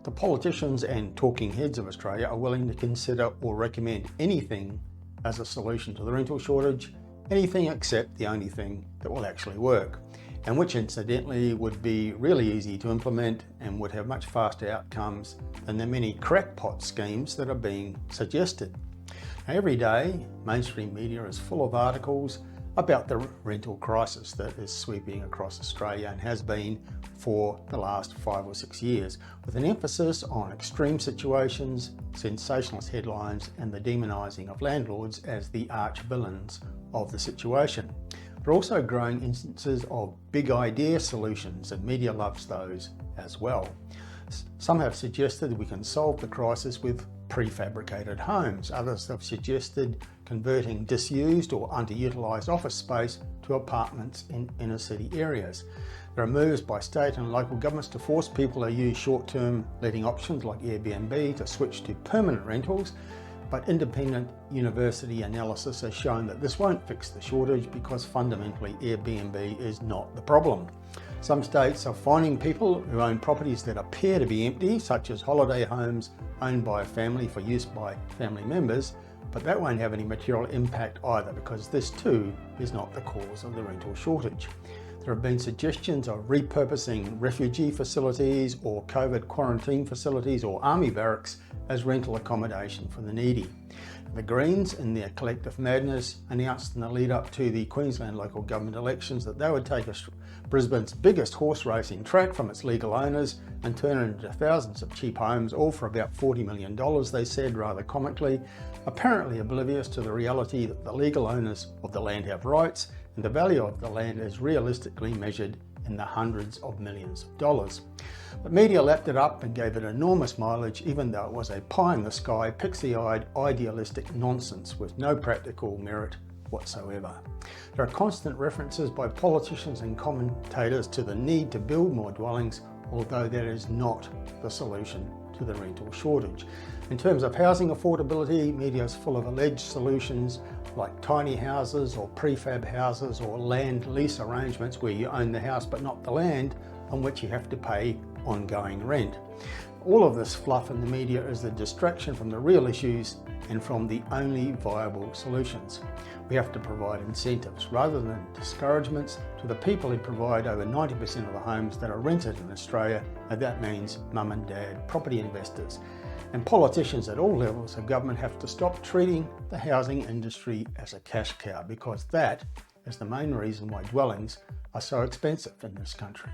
The politicians and talking heads of Australia are willing to consider or recommend anything as a solution to the rental shortage, anything except the only thing that will actually work, and which incidentally would be really easy to implement and would have much faster outcomes than the many crackpot schemes that are being suggested. Now, every day, mainstream media is full of articles about the rental crisis that is sweeping across Australia and has been for the last 5 or 6 years, with an emphasis on extreme situations, sensationalist headlines, and the demonising of landlords as the arch villains of the situation. There are also growing instances of big idea solutions, and media loves those as well. Some have suggested we can solve the crisis with prefabricated homes. Others have suggested converting disused or underutilised office space to apartments in inner city areas. There are moves by state and local governments to force people to use short-term letting options like Airbnb to switch to permanent rentals, but independent university analysis has shown that this won't fix the shortage because fundamentally Airbnb is not the problem. Some states are finding people who own properties that appear to be empty, such as holiday homes owned by a family for use by family members, but that won't have any material impact either because this too is not the cause of the rental shortage. There have been suggestions of repurposing refugee facilities or COVID quarantine facilities or army barracks as rental accommodation for the needy. The Greens, in their collective madness, announced in the lead up to the Queensland local government elections that they would take Brisbane's biggest horse racing track from its legal owners and turn it into thousands of cheap homes, all for about $40 million, they said rather comically, apparently oblivious to the reality that the legal owners of the land have rights and the value of the land is realistically measured in the hundreds of millions of dollars. But media lapped it up and gave it enormous mileage, even though it was a pie-in-the-sky, pixie-eyed, idealistic nonsense with no practical merit whatsoever. There are constant references by politicians and commentators to the need to build more dwellings, although that is not the solution to the rental shortage. In terms of housing affordability, media is full of alleged solutions like tiny houses or prefab houses or land lease arrangements where you own the house but not the land on which you have to pay ongoing rent. All of this fluff in the media is a distraction from the real issues and from the only viable solutions. We have to provide incentives rather than discouragements to the people who provide over 90% of the homes that are rented in Australia, and that means mum and dad property investors. And politicians at all levels of government have to stop treating the housing industry as a cash cow, because that is the main reason why dwellings are so expensive in this country.